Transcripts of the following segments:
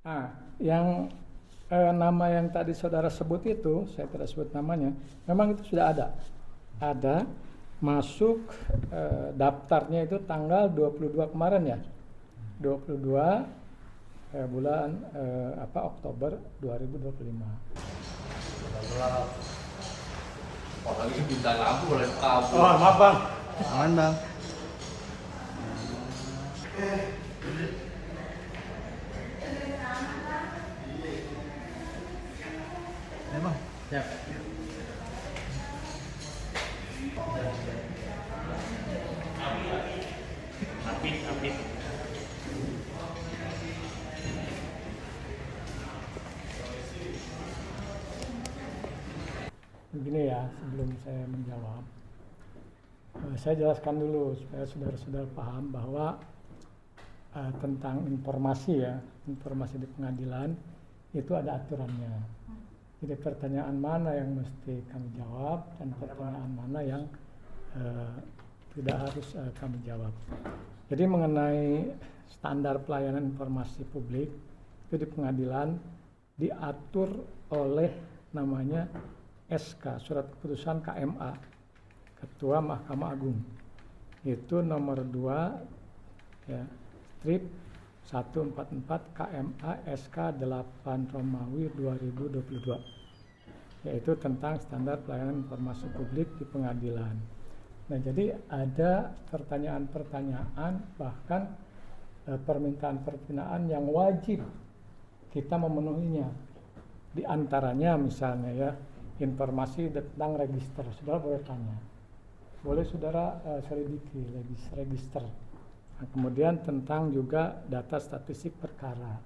Ah, yang nama yang tadi saudara sebut itu, saya tidak sebut namanya, memang itu sudah ada masuk daftarnya itu tanggal 22 kemarin ya, 22 bulan Oktober 2025. Oh, lagi bintang lampu boleh kabur. Oh, maaf bang. Aman bang. Ya bang. Siap. Apit. Begini ya, sebelum saya menjawab, saya jelaskan dulu supaya saudara-saudara paham bahwa tentang informasi di pengadilan itu ada aturannya. Jadi pertanyaan mana yang mesti kami jawab dan pertanyaan mana yang tidak harus kami jawab. Jadi mengenai standar pelayanan informasi publik itu di pengadilan diatur oleh namanya SK, Surat Keputusan KMA, Ketua Mahkamah Agung. Itu nomor 2 ya, strip 144 KMA SK 8 Romawi 2022, yaitu tentang standar pelayanan informasi publik di pengadilan. Nah, jadi ada pertanyaan-pertanyaan, bahkan permintaan yang wajib kita memenuhinya. Di antaranya misalnya ya, informasi tentang register. Saudara boleh tanya, boleh saudara selidiki register. Nah, kemudian tentang juga data statistik perkara.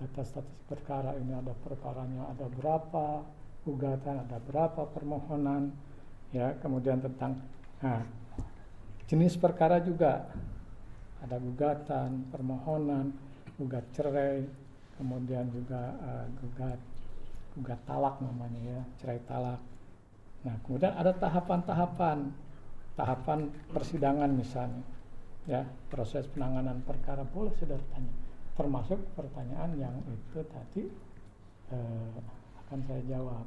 Data statistik perkara ini ada perkaranya, ada berapa gugatan, ada berapa permohonan, ya. Kemudian tentang jenis perkara juga ada gugatan, permohonan, gugat cerai, kemudian juga gugat talak namanya ya, cerai talak. Nah, kemudian ada tahapan persidangan misalnya, ya, proses penanganan perkara boleh saudara tanya, termasuk pertanyaan yang itu tadi akan saya jawab.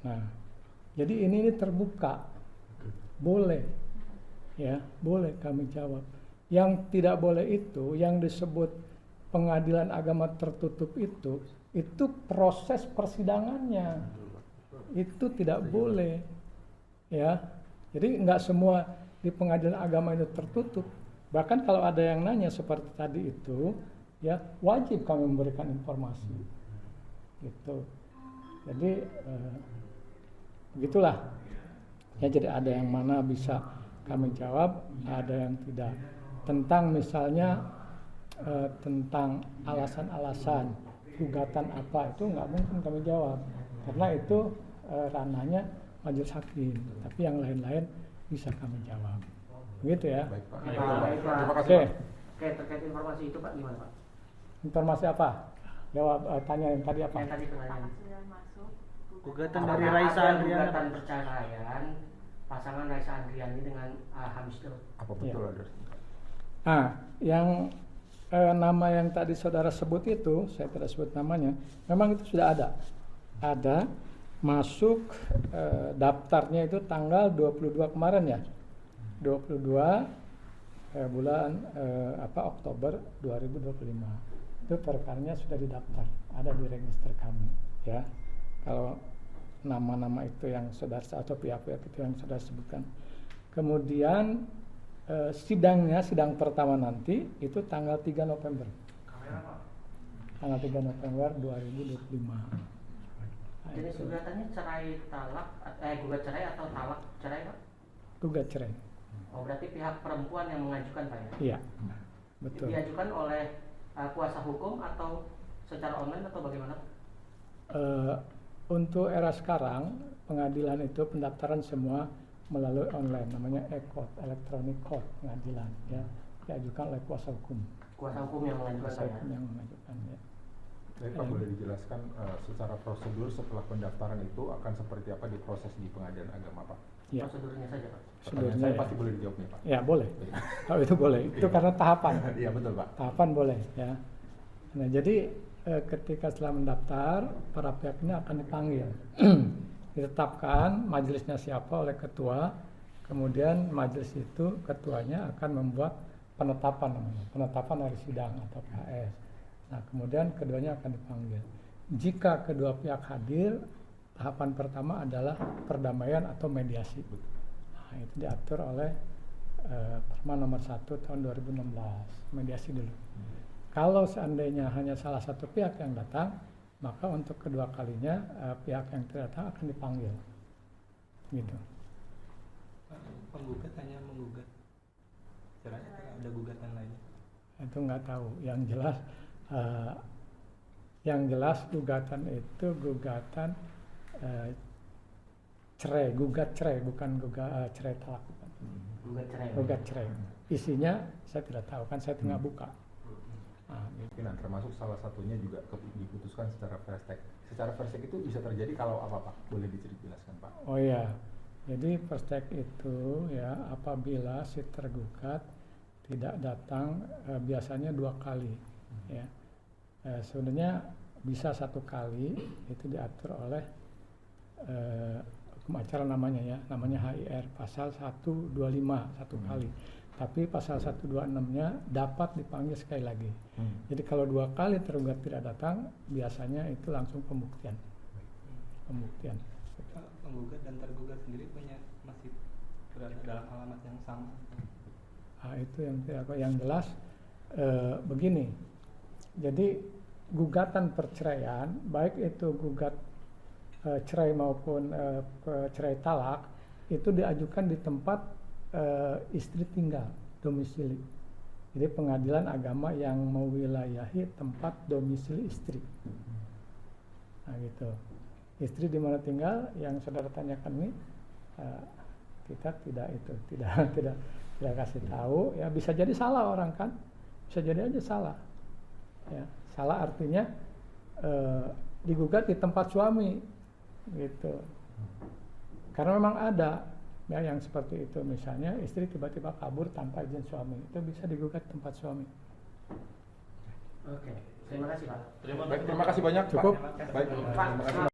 Nah, jadi ini terbuka, boleh, ya, boleh kami jawab. Yang tidak boleh itu, yang disebut pengadilan agama tertutup itu proses persidangannya, itu tidak boleh, ya. Jadi nggak semua di pengadilan agama itu tertutup. Bahkan kalau ada yang nanya seperti tadi itu, ya wajib kami memberikan informasi, gitu. Jadi begitulah. Ya, jadi ada yang mana bisa kami jawab, ada yang tidak. Tentang misalnya tentang alasan-alasan gugatan apa, itu nggak mungkin kami jawab karena itu ranahnya majelis hakim. Tapi yang lain-lain bisa kami jawab. Begitu ya. Baik, Pak. Terima kasih. Oke, terkait informasi itu Pak, gimana Pak? Informasi apa? Jawab, tanya yang tadi apa? Yang tadi pertanyaan. Gugatan dari Raisa Andriani. Gugatan perceraian pasangan Raisa Andriani dengan Hamisdul. Apa betul Ya. ada? Yang nama yang tadi saudara sebut itu, saya tidak sebut namanya, memang itu sudah ada masuk daftarnya itu tanggal 22 kemarin ya, 22 bulan Oktober 2025. Itu perkaranya sudah didaftar, ada di register kami, ya. Kalau nama-nama itu yang saudara atau pihak-pihak itu yang saudara sebutkan. Kemudian sidang pertama nanti itu tanggal 3 November. Tanggal 3 November 2025. Jenis gugatannya cerai talak, gugat cerai atau talak cerai Pak? Gugat cerai. Oh, berarti pihak perempuan yang mengajukan Pak ya? Iya, betul. Diajukan oleh kuasa hukum atau secara online atau bagaimana? Untuk era sekarang pengadilan itu pendaftaran semua melalui online, namanya e-court, electronic court pengadilan, ya, diajukan oleh kuasa hukum. Kuasa hukum yang mengajukan Kuasa Pak ya? hukum yang mengajukan, ya. Baik Pak, boleh dijelaskan secara prosedur setelah pendaftaran itu akan seperti apa di proses di pengadilan agama Pak? Ya. Prosedurnya saja Pak. Pertanyaan saya pasti boleh dijawab nih Pak. Ya boleh. Kalau itu boleh. Itu karena tahapan. Iya betul Pak. Tahapan boleh, ya. Nah, jadi ketika setelah mendaftar, para pihak ini akan dipanggil. Ditetapkan majelisnya siapa oleh ketua, kemudian majelis itu ketuanya akan membuat penetapan namanya, penetapan hari sidang atau KS. Nah, kemudian keduanya akan dipanggil. Jika kedua pihak hadir, tahapan pertama adalah perdamaian atau mediasi. Nah, itu diatur oleh Perma nomor 1 tahun 2016, mediasi dulu. Kalau seandainya hanya salah satu pihak yang datang, maka untuk kedua kalinya pihak yang tidak datang akan dipanggil. Gitu. Penggugat hanya menggugat. Caranya ada gugatan lainnya. Itu nggak tahu. Yang jelas gugatan itu gugatan cerai, gugat cerai, bukan cerai talak. Gugat cerai. Isinya saya tidak tahu, kan saya tinggal buka. Nah, gitu. Nah, termasuk salah satunya juga diputuskan secara perstek. Secara perstek itu bisa terjadi kalau apa Pak? Boleh dijelaskan Pak? Oh ya, jadi perstek itu ya apabila si tergugat tidak datang biasanya 2 kali. Ya, sebenarnya bisa 1 kali, itu diatur oleh hukum acara namanya HIR pasal 125 1 kali. Tapi pasal 126-nya dapat dipanggil sekali lagi. Jadi kalau 2 kali tergugat tidak datang, biasanya itu langsung pembuktian. Penggugat dan tergugat sendiri masih berada dalam alamat yang sama. Nah, itu yang jelas begini. Jadi gugatan perceraian, baik itu gugat cerai maupun cerai talak, itu diajukan di tempat istri tinggal, domisili. Jadi pengadilan agama yang mewilayahi tempat domisili istri. Nah gitu. Istri di mana tinggal yang saudara tanyakan ini kita tidak kasih tahu. Ya bisa jadi salah orang kan, bisa jadi aja salah. Ya, salah artinya digugat di tempat suami, gitu. Karena memang ada. Ya, yang seperti itu, misalnya istri tiba-tiba kabur tanpa izin suami, itu bisa digugat tempat suami. Oke, terima kasih Pak. Terima kasih banyak Cukup. Pak. Baik, terima kasih.